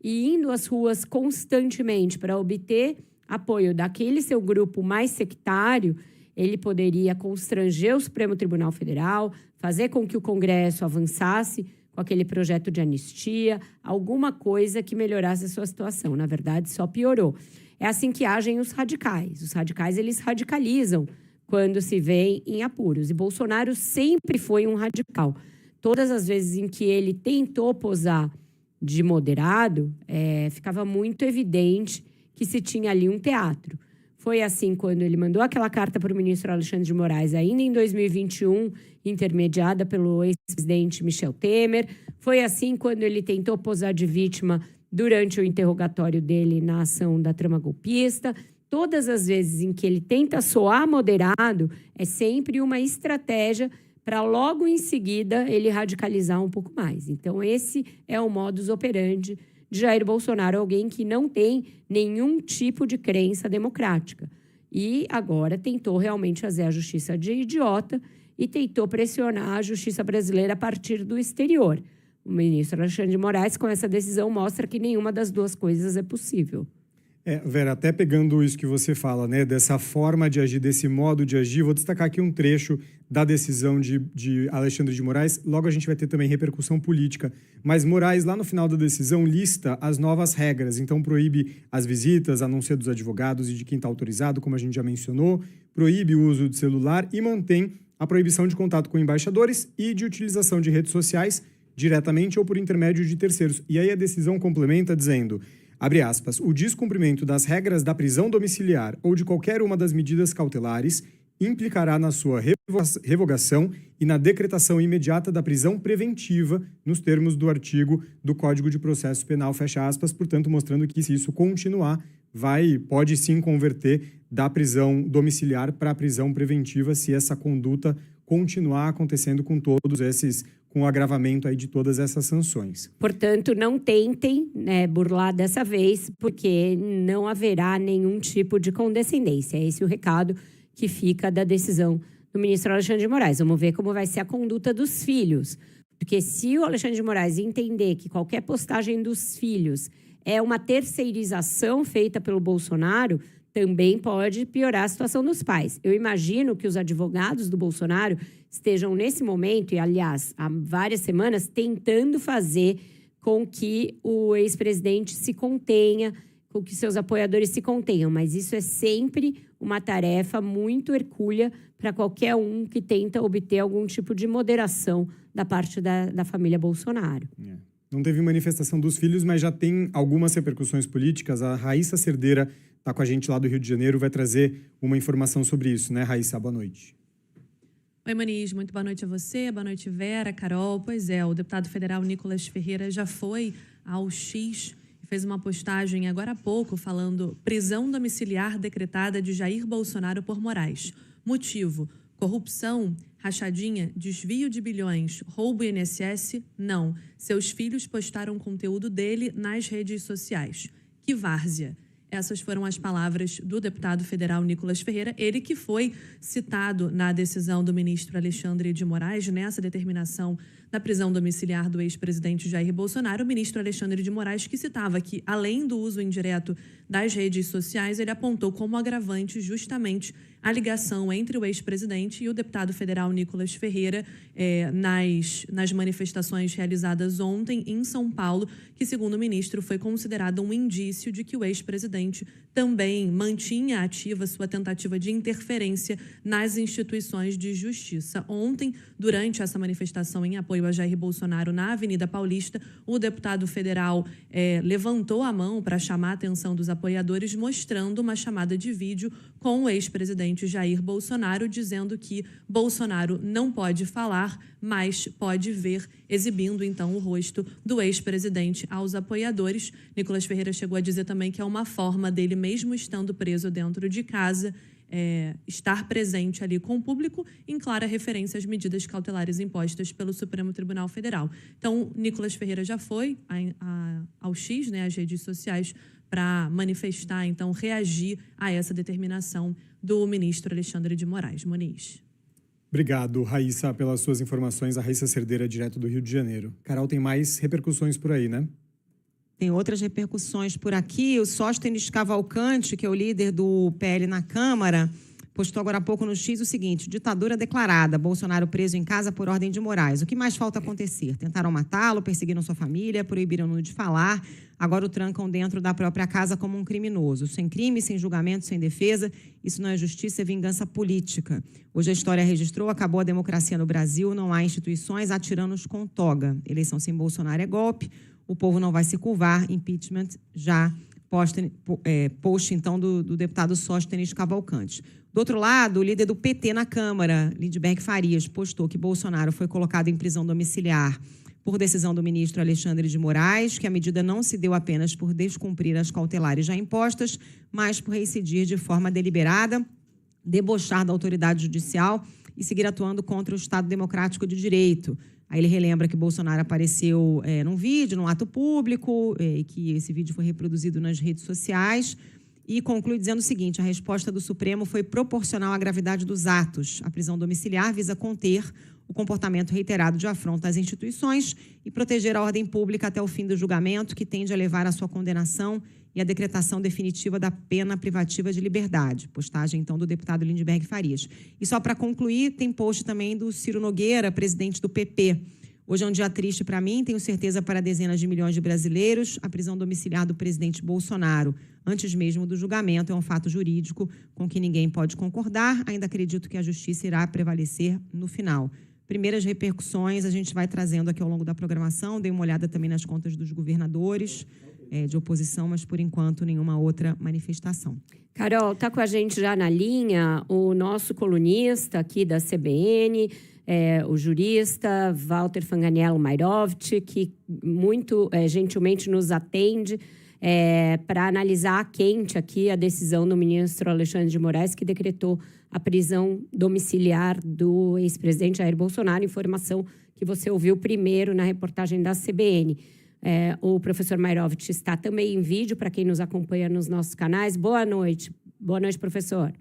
e indo às ruas constantemente para obter apoio daquele seu grupo mais sectário, ele poderia constranger o Supremo Tribunal Federal, fazer com que o Congresso avançasse com aquele projeto de anistia, alguma coisa que melhorasse a sua situação. Na verdade, só piorou. É assim que agem os radicais. Os radicais, eles radicalizam quando se veem em apuros. E Bolsonaro sempre foi um radical. Todas as vezes em que ele tentou posar de moderado, ficava muito evidente que se tinha ali um teatro. Foi assim quando ele mandou aquela carta para o ministro Alexandre de Moraes, ainda em 2021, intermediada pelo ex-presidente Michel Temer. Foi assim quando ele tentou posar de vítima durante o interrogatório dele na ação da trama golpista. Todas as vezes em que ele tenta soar moderado, é sempre uma estratégia para logo em seguida ele radicalizar um pouco mais. Então, esse é o modus operandi de Jair Bolsonaro, alguém que não tem nenhum tipo de crença democrática. E agora tentou realmente fazer a justiça de idiota e tentou pressionar a justiça brasileira a partir do exterior. O ministro Alexandre de Moraes, com essa decisão, mostra que nenhuma das duas coisas é possível. Vera, até pegando isso que você fala, né, dessa forma de agir, desse modo de agir, vou destacar aqui um trecho da decisão de Alexandre de Moraes. Logo a gente vai ter também repercussão política. Mas Moraes, lá no final da decisão, lista as novas regras. Então, proíbe as visitas, a não ser dos advogados e de quem está autorizado, como a gente já mencionou, proíbe o uso de celular e mantém a proibição de contato com embaixadores e de utilização de redes sociais diretamente ou por intermédio de terceiros. E aí a decisão complementa dizendo, abre aspas, o descumprimento das regras da prisão domiciliar ou de qualquer uma das medidas cautelares implicará na sua revogação e na decretação imediata da prisão preventiva nos termos do artigo do Código de Processo Penal, fecha aspas, portanto, mostrando que se isso continuar, pode sim converter da prisão domiciliar para a prisão preventiva se essa conduta continuar acontecendo com com o agravamento aí de todas essas sanções. Portanto, não tentem burlar dessa vez, porque não haverá nenhum tipo de condescendência. É esse o recado que fica da decisão do ministro Alexandre de Moraes. Vamos ver como vai ser a conduta dos filhos. Porque se o Alexandre de Moraes entender que qualquer postagem dos filhos é uma terceirização feita pelo Bolsonaro, também pode piorar a situação dos pais. Eu imagino que os advogados do Bolsonaro estejam nesse momento, e aliás, há várias semanas, tentando fazer com que o ex-presidente se contenha, com que seus apoiadores se contenham. Mas isso é sempre uma tarefa muito hercúlea para qualquer um que tenta obter algum tipo de moderação da parte da família Bolsonaro. Não teve manifestação dos filhos, mas já tem algumas repercussões políticas. A Raíssa Cerdeira está com a gente lá do Rio de Janeiro, vai trazer uma informação sobre isso, né, Raíssa? Boa noite. Oi, Maniz, muito boa noite a você, boa noite, Vera, Carol. Pois é, o deputado federal Nicolas Ferreira já foi ao X e fez uma postagem agora há pouco falando prisão domiciliar decretada de Jair Bolsonaro por Moraes. Motivo, corrupção, rachadinha, desvio de bilhões, roubo INSS? Não. Seus filhos postaram conteúdo dele nas redes sociais. Que várzea. Essas foram as palavras do deputado federal Nicolas Ferreira, ele que foi citado na decisão do ministro Alexandre de Moraes, nessa determinação da prisão domiciliar do ex-presidente Jair Bolsonaro. O ministro Alexandre de Moraes, que citava que, além do uso indireto das redes sociais, ele apontou como agravante justamente a ligação entre o ex-presidente e o deputado federal Nicolas Ferreira nas manifestações realizadas ontem em São Paulo, que, segundo o ministro, foi considerado um indício de que o ex-presidente também mantinha ativa sua tentativa de interferência nas instituições de justiça. Ontem, durante essa manifestação em apoio apoio a Jair Bolsonaro na Avenida Paulista, o deputado federal levantou a mão para chamar a atenção dos apoiadores, mostrando uma chamada de vídeo com o ex-presidente Jair Bolsonaro, dizendo que Bolsonaro não pode falar, mas pode ver, exibindo então o rosto do ex-presidente aos apoiadores. Nicolas Ferreira chegou a dizer também que é uma forma dele, mesmo estando preso dentro de casa, estar presente ali com o público, em clara referência às medidas cautelares impostas pelo Supremo Tribunal Federal. Então, Nicolas Ferreira já foi ao X, às redes sociais, para manifestar, então, reagir a essa determinação do ministro Alexandre de Moraes. Muniz. Obrigado, Raíssa, pelas suas informações. A Raíssa Cerdeira, direto do Rio de Janeiro. Carol, tem mais repercussões por aí, né? Tem outras repercussões por aqui. O Sóstenes Cavalcante, que é o líder do PL na Câmara, postou agora há pouco no X o seguinte: ditadura declarada, Bolsonaro preso em casa por ordem de Moraes. O que mais falta acontecer? Tentaram matá-lo, perseguiram sua família, proibiram-no de falar, agora o trancam dentro da própria casa como um criminoso. Sem crime, sem julgamento, sem defesa. Isso não é justiça, é vingança política. Hoje a história registrou, acabou a democracia no Brasil, não há instituições, há tiranos com toga. Eleição sem Bolsonaro é golpe. O povo não vai se curvar, impeachment já post então, do deputado Sóstenes Cavalcante. Do outro lado, o líder do PT na Câmara, Lindbergh Farias, postou que Bolsonaro foi colocado em prisão domiciliar por decisão do ministro Alexandre de Moraes, que a medida não se deu apenas por descumprir as cautelares já impostas, mas por reincidir de forma deliberada, debochar da autoridade judicial e seguir atuando contra o Estado Democrático de Direito. Aí ele relembra que Bolsonaro apareceu num vídeo, num ato público, e que esse vídeo foi reproduzido nas redes sociais, e conclui dizendo o seguinte: a resposta do Supremo foi proporcional à gravidade dos atos. A prisão domiciliar visa conter o comportamento reiterado de afronta às instituições e proteger a ordem pública até o fim do julgamento, que tende a levar à sua condenação e a decretação definitiva da pena privativa de liberdade. Postagem, então, do deputado Lindbergh Farias. E só para concluir, tem post também do Ciro Nogueira, presidente do PP. Hoje é um dia triste para mim, tenho certeza para dezenas de milhões de brasileiros. A prisão domiciliar do presidente Bolsonaro, antes mesmo do julgamento, é um fato jurídico com que ninguém pode concordar. Ainda acredito que a justiça irá prevalecer no final. Primeiras repercussões a gente vai trazendo aqui ao longo da programação. Dei uma olhada também nas contas dos governadores de oposição, mas, por enquanto, nenhuma outra manifestação. Carol, está com a gente já na linha o nosso colunista aqui da CBN, o jurista Walter Fanganiello Mairovitch, que muito gentilmente nos atende para analisar quente aqui a decisão do ministro Alexandre de Moraes, que decretou a prisão domiciliar do ex-presidente Jair Bolsonaro, informação que você ouviu primeiro na reportagem da CBN. O professor Mairovitch está também em vídeo para quem nos acompanha nos nossos canais. Boa noite. Boa noite, professor.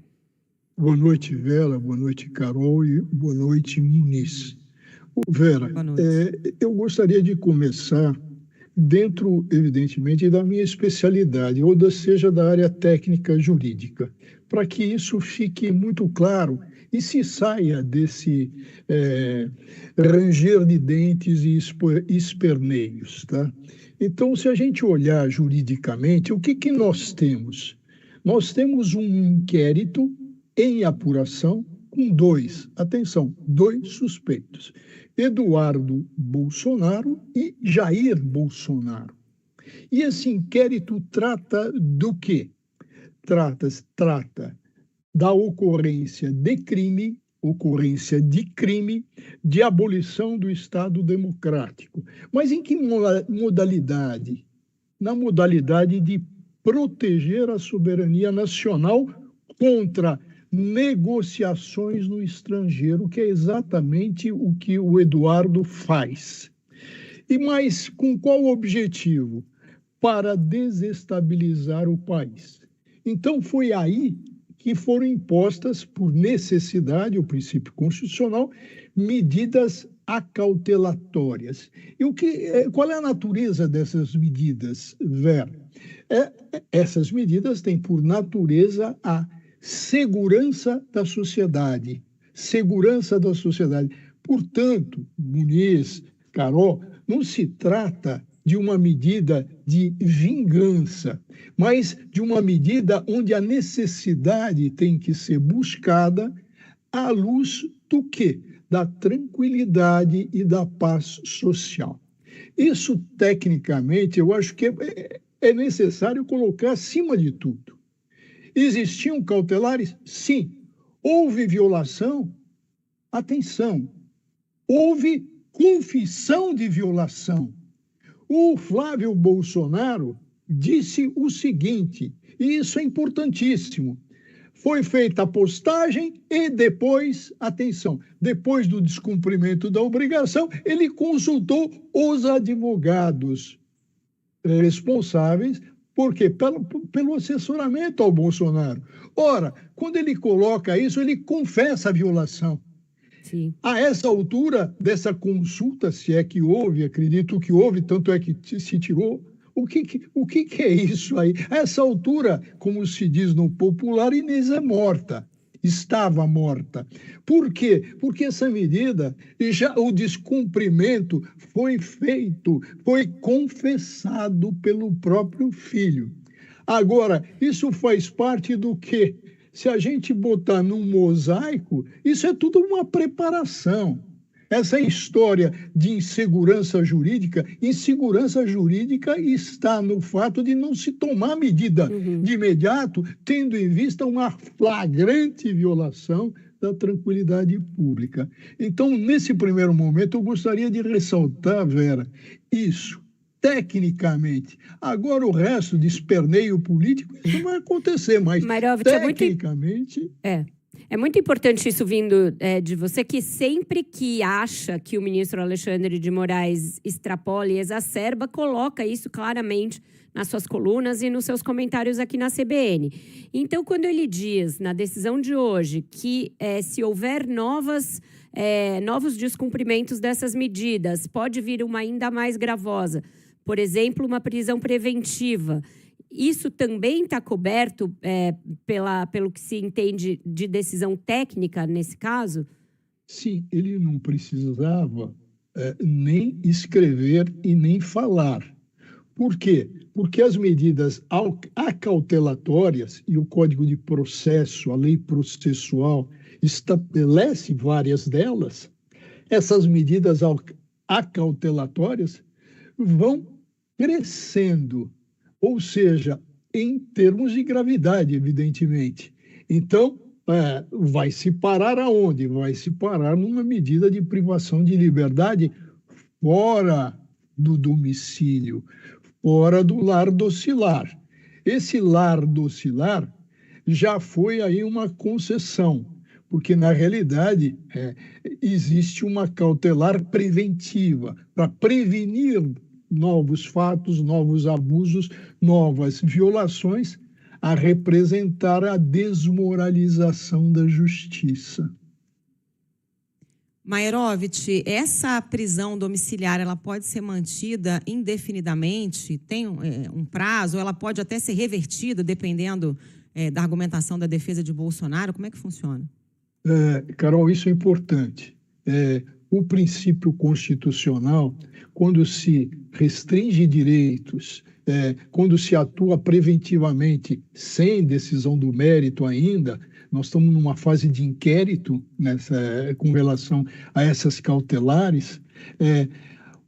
Boa noite, Vera. Boa noite, Carol. E boa noite, Muniz. Vera, boa noite. Eu gostaria de começar dentro, evidentemente, da minha especialidade, ou seja, da área técnica jurídica, para que isso fique muito claro e se saia desse ranger de dentes e esperneios, tá? Então, se a gente olhar juridicamente, o que nós temos? Nós temos um inquérito em apuração com dois suspeitos, Eduardo Bolsonaro e Jair Bolsonaro. E esse inquérito trata do quê? Trata da ocorrência de crime, de abolição do Estado Democrático. Mas em que modalidade? Na modalidade de proteger a soberania nacional contra negociações no estrangeiro, que é exatamente o que o Eduardo faz. E mais, com qual objetivo? Para desestabilizar o país. Então, foi aí que foram impostas, por necessidade, o princípio constitucional, medidas acautelatórias. E qual é a natureza dessas medidas, Vera? Essas medidas têm por natureza a segurança da sociedade. Portanto, Muniz, Carol, não se trata de uma medida de vingança, mas de uma medida onde a necessidade tem que ser buscada à luz do quê? da tranquilidade e da paz social. Isso, tecnicamente, eu acho que é necessário colocar acima de tudo. Existiam cautelares? Sim. Houve violação? Atenção. Houve confissão de violação. O Flávio Bolsonaro disse o seguinte, e isso é importantíssimo. Foi feita a postagem e depois, atenção, depois do descumprimento da obrigação, ele consultou os advogados responsáveis, porque pelo assessoramento ao Bolsonaro. Ora, quando ele coloca isso, ele confessa a violação. Sim. A essa altura dessa consulta, se é que houve, acredito que houve, tanto é que se tirou. O que é isso aí? A essa altura, como se diz no popular, Inês é morta. Estava morta. Por quê? Porque essa medida, já o descumprimento foi feito, foi confessado pelo próprio filho. Agora, isso faz parte do quê? Se a gente botar num mosaico, isso é tudo uma preparação. Essa história de insegurança jurídica está no fato de não se tomar medida de imediato, tendo em vista uma flagrante violação da tranquilidade pública. Então, nesse primeiro momento, eu gostaria de ressaltar, Vera, isso, tecnicamente. Agora, o resto de esperneio político, isso não vai acontecer, mas tecnicamente... É muito importante isso vindo de você, que sempre que acha que o ministro Alexandre de Moraes extrapola e exacerba, coloca isso claramente nas suas colunas e nos seus comentários aqui na CBN. Então, quando ele diz, na decisão de hoje, que se houver novos descumprimentos dessas medidas, pode vir uma ainda mais gravosa, por exemplo, uma prisão preventiva. Isso também está coberto pelo que se entende de decisão técnica nesse caso? Sim, ele não precisava nem escrever e nem falar. Por quê? Porque as medidas acautelatórias, e o Código de Processo, a lei processual, estabelece várias delas, essas medidas acautelatórias vão crescendo. Ou seja, em termos de gravidade, evidentemente. Então, vai se parar aonde? Vai se parar numa medida de privação de liberdade fora do domicílio, fora do lar docilar. Esse lar docilar já foi aí uma concessão, porque, na realidade, existe uma cautelar preventiva para prevenir novos fatos, novos abusos, novas violações, a representar a desmoralização da justiça. Maierovitch, essa prisão domiciliar, ela pode ser mantida indefinidamente? Tem um prazo? Ou ela pode até ser revertida, dependendo da argumentação da defesa de Bolsonaro? Como é que funciona? Carol, isso é importante. O princípio constitucional, quando se restringe direitos, quando se atua preventivamente sem decisão do mérito ainda, nós estamos numa fase de inquérito com relação a essas cautelares,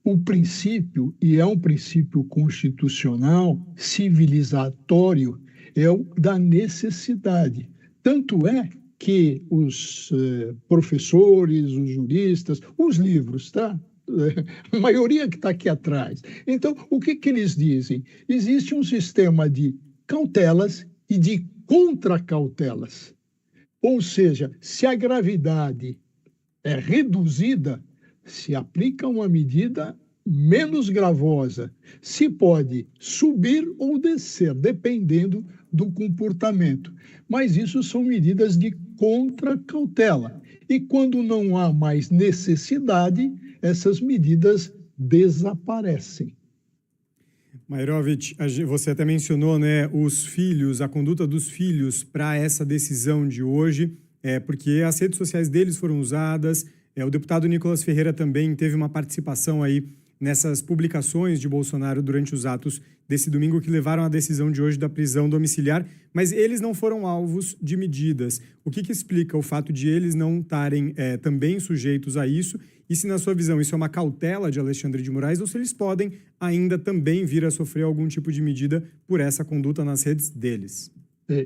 o princípio, e é um princípio constitucional, civilizatório, é o da necessidade. Tanto é que os professores, os juristas, os livros, tá? A maioria que está aqui atrás. Então, o que eles dizem? Existe um sistema de cautelas e de contracautelas. Ou seja, se a gravidade é reduzida, se aplica uma medida menos gravosa. Se pode subir ou descer, dependendo do comportamento. Mas isso são medidas de contracautela. E quando não há mais necessidade, essas medidas desaparecem. Maierovitch, você até mencionou, né, os filhos, a conduta dos filhos para essa decisão de hoje, porque as redes sociais deles foram usadas, o deputado Nicolas Ferreira também teve uma participação aí nessas publicações de Bolsonaro durante os atos desse domingo que levaram à decisão de hoje da prisão domiciliar, mas eles não foram alvos de medidas. O que explica o fato de eles não estarem também sujeitos a isso? E se, na sua visão, isso é uma cautela de Alexandre de Moraes ou se eles podem ainda também vir a sofrer algum tipo de medida por essa conduta nas redes deles?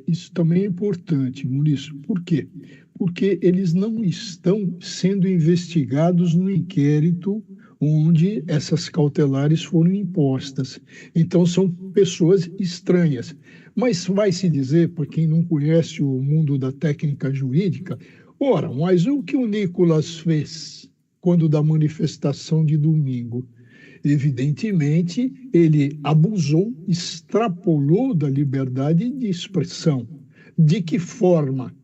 Isso também é importante, Maurício. Por quê? Porque eles não estão sendo investigados no inquérito onde essas cautelares foram impostas. Então, são pessoas estranhas. Mas vai se dizer, para quem não conhece o mundo da técnica jurídica, ora, mas o que o Nicolas fez quando da manifestação de domingo? Evidentemente, ele abusou, extrapolou da liberdade de expressão. De que forma?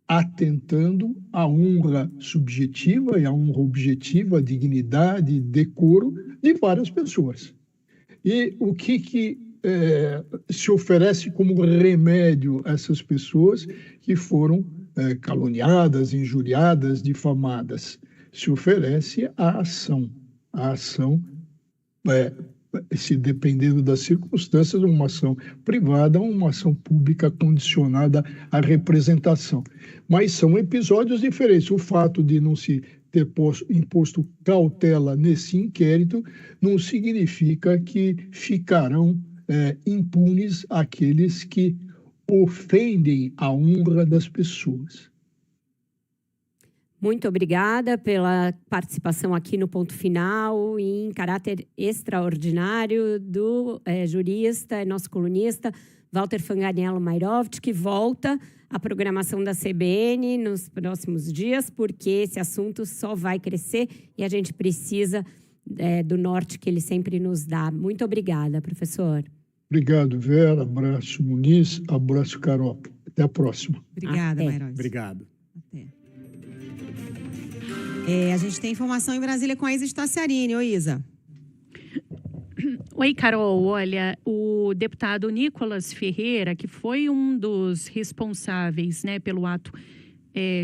Atentando à honra subjetiva e à honra objetiva, à dignidade, decoro de várias pessoas. E o que se oferece como remédio a essas pessoas que foram caluniadas, injuriadas, difamadas? Se oferece a ação. A ação, se dependendo das circunstâncias, uma ação privada ou uma ação pública condicionada à representação. Mas são episódios diferentes. O fato de não se ter imposto cautela nesse inquérito não significa que ficarão impunes aqueles que ofendem a honra das pessoas. Muito obrigada pela participação aqui no Ponto Final, em caráter extraordinário do jurista, nosso colunista, Walter Fanganiello Mairovitch, que volta à programação da CBN nos próximos dias, porque esse assunto só vai crescer e a gente precisa do norte que ele sempre nos dá. Muito obrigada, professor. Obrigado, Vera. Abraço, Muniz. Abraço, Carol. Até a próxima. Obrigada, Mairovitch. Obrigado. Até. A gente tem informação em Brasília com a Isa Staciarini. Oi, Isa. Oi, Carol. Olha, o deputado Nicolas Ferreira, que foi um dos responsáveis, pelo ato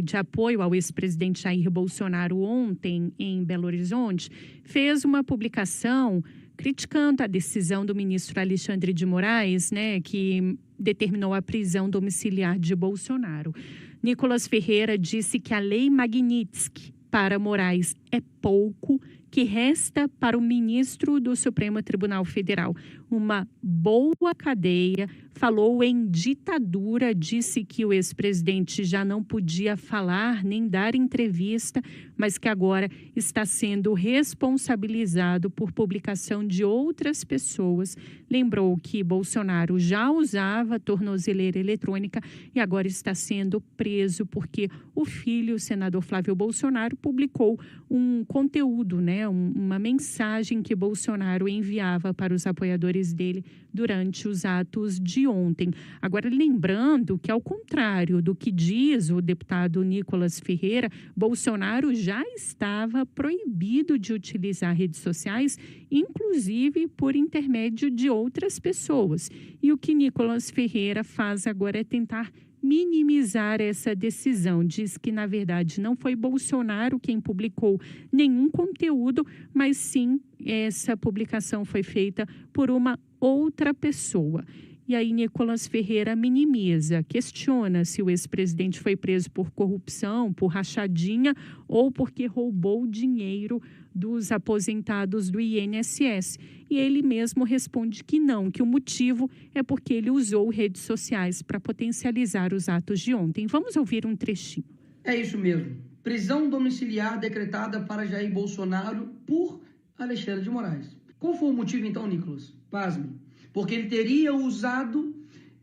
de apoio ao ex-presidente Jair Bolsonaro ontem em Belo Horizonte, fez uma publicação criticando a decisão do ministro Alexandre de Moraes, que determinou a prisão domiciliar de Bolsonaro. Nicolas Ferreira disse que a lei Magnitsky para Moraes é pouco, que resta para o ministro do Supremo Tribunal Federal uma boa cadeia, falou em ditadura, disse que o ex-presidente já não podia falar nem dar entrevista, mas que agora está sendo responsabilizado por publicação de outras pessoas. Lembrou que Bolsonaro já usava tornozeleira eletrônica e agora está sendo preso porque o filho, o senador Flávio Bolsonaro, publicou um conteúdo, uma mensagem que Bolsonaro enviava para os apoiadores dele durante os atos de ontem. Agora, lembrando que, ao contrário do que diz o deputado Nicolas Ferreira, Bolsonaro já estava proibido de utilizar redes sociais, inclusive por intermédio de outras pessoas. E o que Nicolas Ferreira faz agora é tentar minimizar essa decisão. Diz que, na verdade, não foi Bolsonaro quem publicou nenhum conteúdo, mas sim essa publicação foi feita por uma outra pessoa. E aí Nicolas Ferreira minimiza, questiona se o ex-presidente foi preso por corrupção, por rachadinha ou porque roubou dinheiro dos aposentados do INSS. E ele mesmo responde que não, que o motivo é porque ele usou redes sociais para potencializar os atos de ontem. Vamos ouvir um trechinho. É isso mesmo. Prisão domiciliar decretada para Jair Bolsonaro por Alexandre de Moraes. Qual foi o motivo então, Nicolas? Pasme. Porque ele teria usado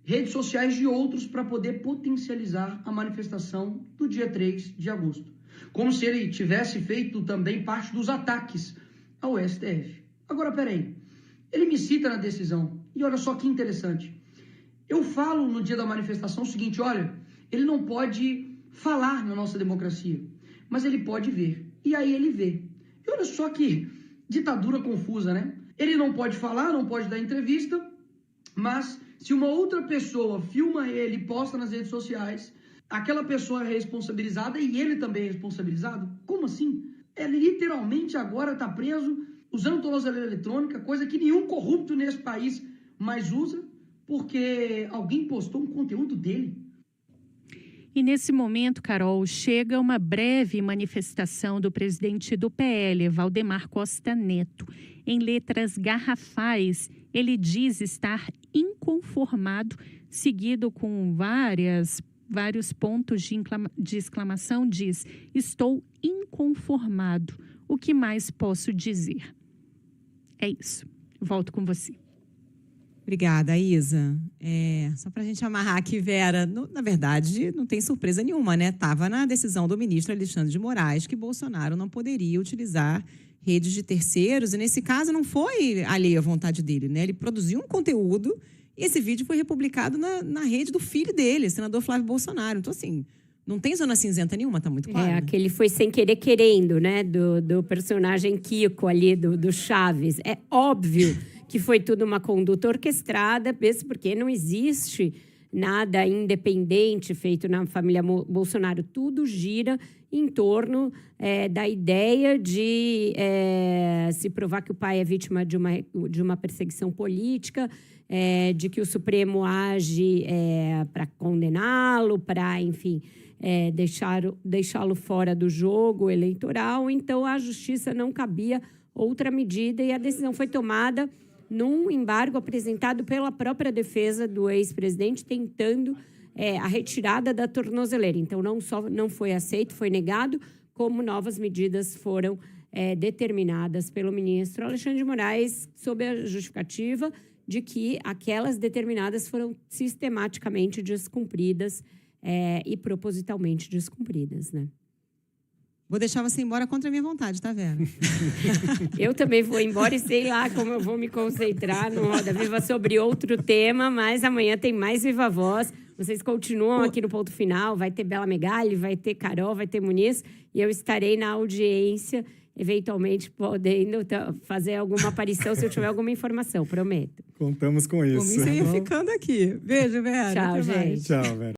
redes sociais de outros para poder potencializar a manifestação do dia 3 de agosto. Como se ele tivesse feito também parte dos ataques ao STF. Agora, peraí, ele me cita na decisão, e olha só que interessante. Eu falo no dia da manifestação o seguinte, olha, ele não pode falar na nossa democracia, mas ele pode ver. E aí ele vê. E olha só que ditadura confusa, né? Ele não pode falar, não pode dar entrevista, mas se uma outra pessoa filma ele e posta nas redes sociais, aquela pessoa é responsabilizada e ele também é responsabilizado? Como assim? Ele literalmente agora está preso usando tornozeleira eletrônica, coisa que nenhum corrupto nesse país mais usa, porque alguém postou um conteúdo dele. E nesse momento, Carol, chega uma breve manifestação do presidente do PL, Valdemar Costa Neto. Em letras garrafais, ele diz estar inconformado, seguido com vários pontos de exclamação, diz: estou inconformado. O que mais posso dizer? É isso. Volto com você. Obrigada, Isa. Só para a gente amarrar aqui, Vera, na verdade, não tem surpresa nenhuma, né? Estava na decisão do ministro Alexandre de Moraes que Bolsonaro não poderia utilizar redes de terceiros, e nesse caso não foi alheio à vontade dele, né? Ele produziu um conteúdo e esse vídeo foi republicado na rede do filho dele, senador Flávio Bolsonaro. Então, assim, não tem zona cinzenta nenhuma, tá muito claro. Né? Aquele foi sem querer querendo, né? Do personagem Kiko ali, do Chaves. É óbvio que foi tudo uma conduta orquestrada, mesmo porque não existe nada independente feito na família Bolsonaro. Tudo gira em torno da ideia de se provar que o pai é vítima de uma perseguição política, de que o Supremo age para condená-lo, para, enfim, deixá-lo fora do jogo eleitoral. Então, a justiça não cabia outra medida e a decisão foi tomada num embargo apresentado pela própria defesa do ex-presidente, tentando a retirada da tornozeleira. Então, não só não foi aceito, foi negado, como novas medidas foram determinadas pelo ministro Alexandre de Moraes, sob a justificativa de que aquelas determinadas foram sistematicamente descumpridas e propositalmente descumpridas, né? Vou deixar você embora contra a minha vontade, tá, Vera? Eu também vou embora e sei lá como eu vou me concentrar no Roda Viva sobre outro tema, mas amanhã tem mais Viva Voz. Vocês continuam aqui no Ponto Final, vai ter Bela Megali, vai ter Carol, vai ter Muniz, e eu estarei na audiência, eventualmente podendo fazer alguma aparição se eu tiver alguma informação, prometo. Contamos com isso. Por mim, você ia ficando aqui. Beijo, Vera. Tchau, gente. Tchau, Vera.